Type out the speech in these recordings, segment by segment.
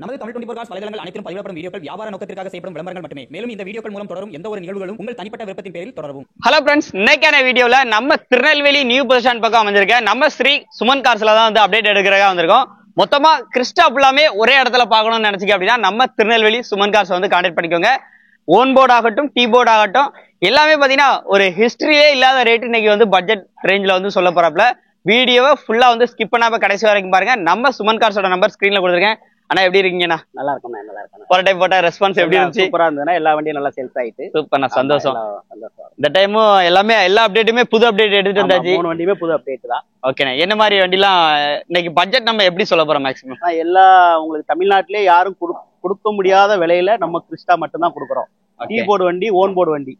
நமது தமிழ் 24 காஸ் வலைதளங்கள் அனைத்தும் பதிவிடப்படும் வீடியோக்கள் வியாபார நோக்கத்திற்காக செய்யப்படும் விளம்பரங்கள் மட்டுமே. மேலும் இந்த வீடியோக்கள் மூலம் தொடரும் எந்த ஒரு நிகழ்வுகளும் உங்கள் தனிப்பட்ட விருப்பத்தின் பேரில் தொடரவும். ஹலோ ஃப்ரெண்ட்ஸ், இன்னைக்கான வீடியோல நம்ம திருநெல்வேலி நியூ பஸ் ஸ்டாண்ட் பக்கம் அமைஞ்சிருக்க நம்ம ஸ்ரீ சுமன் கார்ஸ்ல தான் வந்து அப்டேட் எடுக்கிறதுக்காக வந்திருக்கோம். மொத்தமா கிறிஸ்டா ஃபுல்லாமே ஒரே இடத்துல பார்க்கணும்னு நினைச்சிக்க அப்படின்னா நம்ம திருநெல்வேலி சுமன் கார்ஸ் வந்து கான்டாக்ட் பண்ணிக்கோங்க. ஓன் போர்டு ஆகட்டும், டீ போர்டு ஆகட்டும், எல்லாமே பாத்தீங்கன்னா ஒரு ஹிஸ்டரியே இல்லாத ரேட் இன்னைக்கு வந்து பட்ஜெட் ரேஞ்சில் வந்து சொல்ல போறாப்ல. வீடியோவை ஃபுல்லா வந்து ஸ்கிப் பண்ணாம கடைசி வரைக்கும் பாருங்க. நம்ம சுமன் கார்ஸோட நம்பர் ஸ்கிரீன்ல கொடுத்துருக்கேன். ஆனா எப்படி இருக்கீங்கண்ணா? நல்லா இருக்கும், நல்லா இருக்கும். போற டைம் போட்ட ரெஸ்பான்ஸ் எப்படி இருந்துச்சு? சூப்பரா இருந்ததுன்னா எல்லா வண்டியும் நல்லா சேல்ஸ் ஆயிட்டு சூப்பர்ண்ணா, சந்தோஷம். இந்த டைமும் எல்லா அப்டேட்டுமே புது அப்டேட் எடுத்துட்டு வந்தாச்சு. 3 வண்டியுமே புது அப்டேட் தான். ஓகேண்ணா, என்ன மாதிரி வண்டிலாம் இன்னைக்கு பட்ஜெட் நம்ம எப்படி சொல்ல போறோம்? மேக்ஸிமம் எல்லா உங்களுக்கு தமிழ்நாட்டிலே யாரும் கொடுக்க முடியாத விலையில நம்ம கிறிஸ்டா மட்டும் தான் கொடுக்குறோம். டீ போர்டு வண்டி, ஓன் போர்டு வண்டி.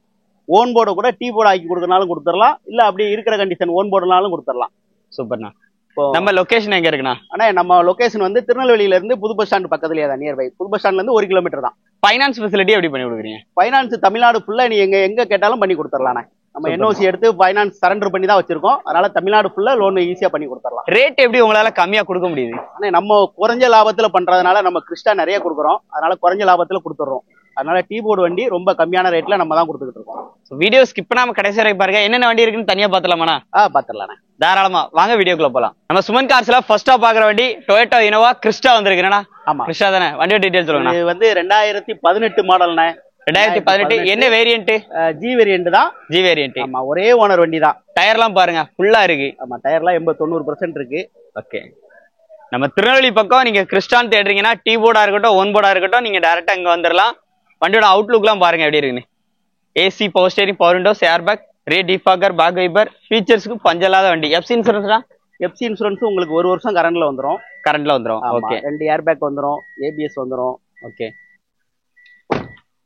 ஓன் போர்டை கூட டீ போர்டு ஆக்கி கொடுக்கறனாலும் கொடுத்துடலாம், இல்ல அப்படியே இருக்கிற கண்டிஷன் ஓன் போர்டுனாலும் கொடுத்துடலாம். சூப்பர்ண்ணா. நம்ம லொகேஷன் எங்க இருக்குண்ணா? ஆனா நம்ம லொகேஷன் வந்து திருநெல்வேலியில இருந்து புது பஸ் ஸ்டாண்ட் பக்கத்துலயே தான், நியர்பை. புது பஸ் ஸ்டாண்ட்ல இருந்து 1 கிலோமீட்டர் தான். ஃபைனான்ஸ் ஃபெசிலிட்டி எப்படி பண்ணி கொடுக்குறீங்க? ஃபைனான்ஸ் தமிழ்நாடு ஃபுல்லா நீ எங்க கேட்டாலும் பண்ணி கொடுத்துடலாம். நம்ம என்ஓசி எடுத்து ஃபைனான்ஸ் சரண்டர் பண்ணி தான் வச்சிருக்கோம். அதனால தமிழ்நாடு ஃபுல்லா லோன் ஈஸியா பண்ணி கொடுத்துடலாம். ரேட் எப்படி உங்களால கம்மியா கொடுக்க முடியுது? ஆனா நம்ம குறைஞ்ச லாபத்துல பண்றதுனால நம்ம கிறிஸ்டா நிறைய கொடுக்குறோம். அதனால குறைஞ்ச லாபத்துல கொடுத்துறோம். அதனால டீ போர்டு வண்டி ரொம்ப கம்மியான ரேட்ல நம்ம தான் கொடுத்துட்டு இருக்கோம். வீடியோ ஸ்கிப் பண்ணாம கடைசி வரைக்கும் பாருங்க. என்னென்ன வண்டி இருக்குன்னு தனியா பாத்துலாமாண்ணா? பாத்துடலாம், தாராளமா வாங்க வீடியோக்குள்ள போலாம். நம்ம சுமன் கார்ஸ்ல ஃபர்ஸ்டா பாக்குற வண்டி டொயோட்டா இனோவா கிறிஸ்டா வந்திருக்குண்ணா. ஆமா, கிறிஸ்டா தானே? வண்டியோட டீடைல்ஸ் சொல்லுங்க. இது வந்து 2018 மாடல்ண்ணே. 2018. என்ன வேரியன்ட்? ஜி வேரியன்ட் தான். G variant. ஆமா, ஒரே ஓனர் வண்டி தான். டயர்லாம் பாருங்க ஃபுல்லா இருக்கு. ஆமா, டயர்லாம் 80-90% இருக்கு. ஓகே, நம்ம திருநெல்வேலி பக்கம் நீங்க கிறிஸ்டான் தேடுறீங்கன்னா டீ போர்டா இருக்கட்டும், ஒன் போர்டா இருக்கட்டும், நீங்க டைரக்டா இங்க வந்துடலாம். வண்டியோட அவுட்லுக்லாம் பாருங்க எப்படி இருக்குன்னு. AC, power steering, power windows, airbag, rear defogger, back wiper, ஃபீச்சர்ஸ்க்கு பஞ்சலாத வண்டி. எஃப்சி இன்சூரன்ஸ்டா? எஃப்சி இன்சூரன்ஸ் உங்களுக்கு 1 வருஷம் கரண்ட்ல வந்துரும். ஓகே, 2 ஏர்பேக் வந்துரும், ஏபிஎஸ் வந்துரும். ஓகே,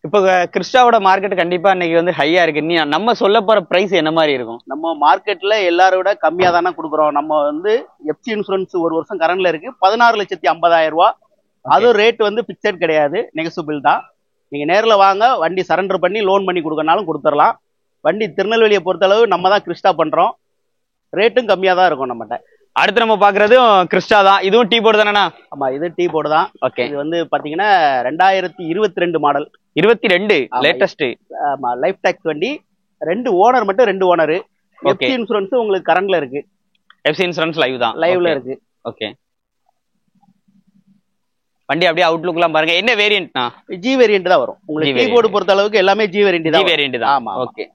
இப்போ கிறிஸ்டாவோட மார்க்கெட் கண்டிப்பா இன்னைக்கு வந்து ஹையா இருக்கு. நீ நம்ம சொல்ல போற பிரைஸ் என்ன மாதிரி இருக்கும்? நம்ம மார்க்கெட்ல எல்லாரோட கம்மியா தானே கொடுக்குறோம். நம்ம வந்து எஃப்சி இன்சூரன்ஸ் 1 வருஷம் கரண்ட்ல இருக்கு, 16,50,000 ரூபாய். அதுவும் ரேட் வந்து பிக்சட் கிடையாது, நெகசிபிள் தான். நீங்க நேர்ல வாங்க, வண்டி சரண்டர் பண்ணி லோன் பண்ணி கொடுக்கறனாலும் கொடுத்துடலாம். வண்டி திருநெல்வேலியை பொறுத்தளவு நம்ம தான் கிறிஸ்டா பண்றோம். ரேட்டும் கம்மியா தான் இருக்கும் நம்மகிட்ட. அடுத்து நம்ம பாக்குறதும் கிறிஸ்டா தான். இதுவும் டீ போர்டு தானேண்ணா? ஆமா, இது டீ போர்டு தான். ஓகே, இது வந்து பாத்தீங்கன்னா 2022 மாடல். 22 லேட்டஸ்ட். ஆமா, லைஃப் டாக்ஸ் வண்டி. 2 ஓனர் மட்டும், 2 ஓனர். எஃப்சி இன்சூரன்ஸ் உங்களுக்கு கரண்ட்ல இருக்கு. எஃப்சி இன்சூரன்ஸ் லைவ் தான், லைவ்ல இருக்கு. ஓகே, வண்டி அப்படியே அவுட்லுக் எல்லாம் பாருங்க. என்ன வேரியன்ட்னா? ஜி வேரியன்ட் தான் வரும். உங்களுக்கு டீ போர்டு பொறுத்த அளவுக்கு எல்லாமே ஜி வேரியன்ட் தான். ஜி வேரியன்ட் தான். ஆமா, ஓகே.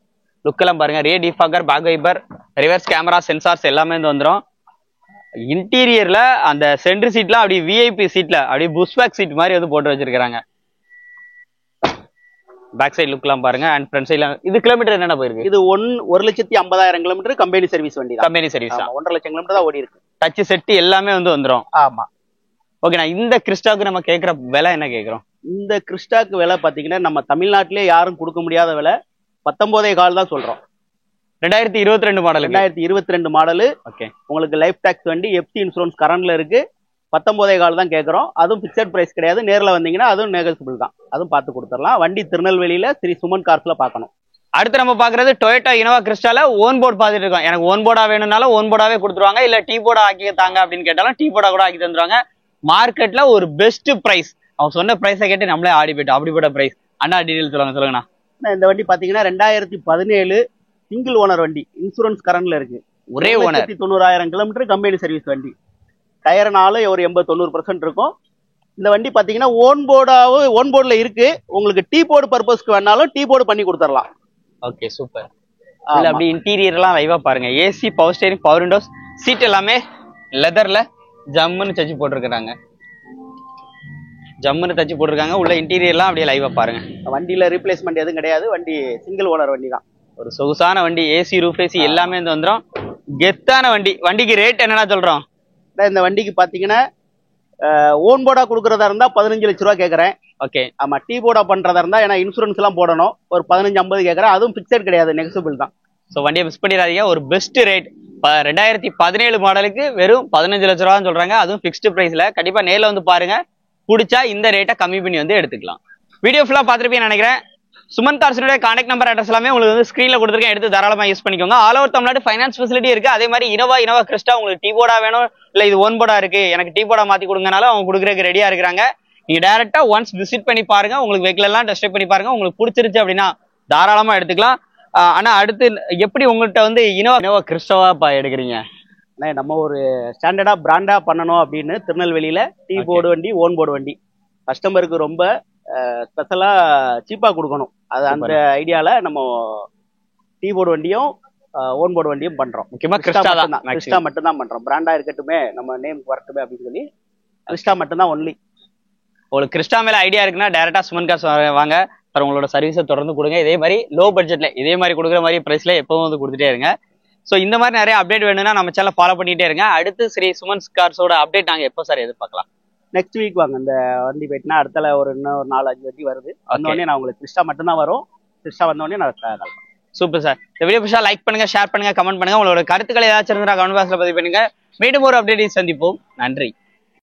லுக் எல்லாம் பாருங்க. Rear defogger, back wiper, reverse camera, sensors எல்லாமே வந்து வந்துரும். இன்டீரியர்ல அந்த சென்டர் சீட்ல அப்படி விஐபி சீட்ல அப்படி புஷ் பேக் சீட் மாதிரி வந்து போட்டு வச்சிருக்காங்க. பேக் சைடு லுக் எல்லாம் பாருங்க. அண்ட் ஃப்ரண்ட் சைடுல இது கிலோமீட்டர் என்னென்ன போயிருக்கு? இது 1,50,000 கிலோமீட்டர் கம்பெனி சர்வீஸ் வண்டி தான். கம்பெனி சர்வீஸ் தான். 1.5 லட்சம் கிலோமீட்டர் தான் ஓடி இருக்கு. டச் செட் எல்லாமே வந்து வந்துரும். ஆமா. ஓகேண்ணா, இந்த கிறிஸ்டாக்கு நம்ம கேட்குற விலை என்ன கேட்குறோம்? இந்த கிறிஸ்டாக்கு விலை பார்த்தீங்கன்னா நம்ம தமிழ்நாட்டிலே யாரும் கொடுக்க முடியாத விலை 19,4 தான் சொல்றோம். 2022 மாடல். 2022 மாடலு. ஓகே, உங்களுக்கு லைஃப் டாக்ஸ் வண்டி, எஃப்சி இன்சூரன்ஸ் கரண்ட்ல இருக்கு. 19,4 தான் கேட்கறோம். அதுவும் பிக்சட் பிரைஸ் கிடையாது. நேரில் வந்தீங்கன்னா அதுவும் நெகசிபிள் தான். அதுவும் பார்த்து கொடுத்துடலாம். வண்டி திருநெல்வேலியில ஸ்ரீ சுமன் கார்ஸ்ல பார்க்கணும். அடுத்து நம்ம பாக்குறது டொயோட்டா இனோவா கிறிஸ்டால ஓன் போர்டு பார்த்துட்டு இருக்கோம். எனக்கு ஓன் போர்டா வேணும்னாலும் ஓன் போர்டாவே கொடுத்துருவாங்க. இல்ல டீ போர்டா ஆக்கி தாங்க அப்படின்னு கேட்டாலும் டீ போர்டா கூட ஆக்கி தந்துருவாங்க. மார்க்கெட்ல ஒரு பெஸ்ட் பிரைஸ். அவங்க சொன்ன பிரைஸை கேட்டு நம்மளே ஆடி போயிட்டோம். அப்படிப்பட்ட பிரைஸ். அண்ணா டீடைல் சொல்லுங்கண்ணா. இந்த வண்டி பாத்தீங்கன்னா 2017 சிங்கிள் ஓனர் வண்டி. இன்சூரன்ஸ் கரண்ட்ல இருக்கு. ஒரே ஓனர். 90,000 கிலோமீட்டர் கம்பெனி சர்வீஸ் வண்டி. டயர்னாலும் ஒரு 80-90% இருக்கும். இந்த வண்டி பாத்தீங்கன்னா ஓன் போர்டுல இருக்கு. உங்களுக்கு டீ போர்டு பர்பஸ்க்கு வேணாலும் டீ போர்டு பண்ணி கொடுத்துடலாம். Okay, super. அப்படி இன்டீரியர் எல்லாம் லைவா பாருங்க. AC, power steering, power windows, seat எல்லாமே லெதர்ல ஜம்முன்னு தச்சு போட்டிருக்காங்க. உள்ள இன்டீரியர்லாம் அப்படியே லைவா பாருங்க. வண்டியில ரீப்ளேஸ்மெண்ட் எதுவும் கிடையாது. வண்டி சிங்கிள் ஓனர் வண்டி தான். ஒரு சொகுசான வண்டி. ஏசி, ரூஃப் ஏசி எல்லாமே வந்து வந்துடும். கெத்தான வண்டி. வண்டிக்கு ரேட் என்னன்னா சொல்றோம்? இந்த வண்டிக்கு பாத்தீங்கன்னா ஓன் போர்டா கொடுக்கறதா இருந்தா 15 லட்ச ரூபா கேட்கறேன். ஓகே. ஆமா, டீ போர்டா பண்றதா இருந்தா ஏன்னா இன்சூரன்ஸ் எல்லாம் போடணும், ஒரு 15-50 கேட்கறேன். அதுவும் பிக்சட் கிடையாது, நெகசிபிள் தான். ஸோ வண்டியை மிஸ் பண்ணிடாதீங்க. ஒரு பெஸ்ட் ரேட் 2017 மாடலுக்கு வெறும் 15 லட்ச ரூபான்னு சொல்றாங்க. அதுவும் பிக்ஸ்டு பிரைஸ்ல. கண்டிப்பா நேரில் வந்து பாருங்க. பிடிச்சா இந்த ரேட்டை கம்மி பண்ணி வந்து எடுத்துக்கலாம். வீடியோ ஃபுல்லா பார்த்துருப்பீங்கன்னு நினைக்கிறேன். சுமன் கார்ஸுடைய கான்டாக்ட் நம்பர், அட்ரஸ் எல்லாமே உங்களுக்கு வந்து ஸ்கிரீன்ல கொடுத்துருக்கேன். எடுத்து தாராளமா யூஸ் பண்ணிக்கோங்க. All over Tamil Nadu finance facility இருக்கு. அதே மாதிரி இனோவா கிறிஸ்டா உங்களுக்கு டீ போர்டா வேணும், இல்ல இது ஓன் போர்டா இருக்கு, எனக்கு டீ போர்டா மாத்தி கொடுங்கனாலும் அவங்க கொடுக்குறதுக்கு ரெடியா இருக்கிறாங்க. நீங்க டைரக்டா ஒன்ஸ் விசிட் பண்ணி பாருங்க, உங்களுக்கு வெஹிக்கிள் எல்லாம் டெஸ்ட் பண்ணி பாருங்க, உங்களுக்கு பிடிச்சிருச்சு அப்படின்னா தாராளமா எடுத்துக்கலாம். ஆனா அடுத்து எப்படி உங்கள்கிட்ட வந்து இனோவா கிறிஸ்டோவா எடுக்கிறீங்க? நம்ம ஒரு ஸ்டாண்டர்டா பிராண்டா பண்ணணும் அப்படின்னு திருநெல்வேலியில டீ போர்டு வண்டி, ஓன் போர்டு வண்டி கஸ்டமருக்கு ரொம்ப ஸ்பெஷலா சீப்பா கொடுக்கணும். அது அந்த ஐடியால நம்ம டீ போர்டு வண்டியும் ஓன் போர்டு வண்டியும் பண்றோம். முக்கியமா கிறிஸ்டா மட்டும் தான் பண்றோம். பிராண்டா இருக்கட்டுமே, நம்ம நேம் வரட்டுமே அப்படின்னு சொல்லி கிறிஸ்டா மட்டும் தான் ஒன்லி. உங்களுக்கு கிறிஸ்டா மேல ஐடியா இருக்குன்னா டைரக்டா சுமன் கார்ஸ் வாங்க, உங்களோட சர்வீஸை தொடர்ந்து கொடுங்க. இதே மாதிரி லோ பட்ஜெட்ல இதே மாதிரி கொடுக்குற மாதிரி பிரைஸ்ல எப்பவும் வந்து கொடுத்துட்டே இருங்க. ஸோ இந்த மாதிரி நிறைய அப்டேட் வேணும்னா நம்ம சேனல் ஃபாலோ பண்ணிட்டே இருங்க. அடுத்து ஸ்ரீ சுமன் கார்ஸோட அப்டேட் நாங்கள் எப்போ சார் எதிர்பார்க்கலாம்? நெக்ஸ்ட் வீக் வாங்க. இந்த வண்டி போயிட்டுனா அடுத்த இன்னும் ஒரு 4-5 வண்டி வருது. வந்தோடனே நான் உங்களுக்கு கிறிஸ்டா மட்டும் தான் வரும். கிறிஸ்டா வந்தோடனே நான் சூப்பர் சார். இந்த வீடியோ பிடிச்சா லைக் பண்ணுங்க, ஷேர் பண்ணுங்க, கமெண்ட் பண்ணுங்க. உங்களோட கருத்துக்களை ஏதாச்சும் இருந்தா கமெண்ட் பாக்ஸ்ல பதிவு பண்ணுங்க. மீண்டும் ஒரு அப்டேட் சந்திப்போம். நன்றி.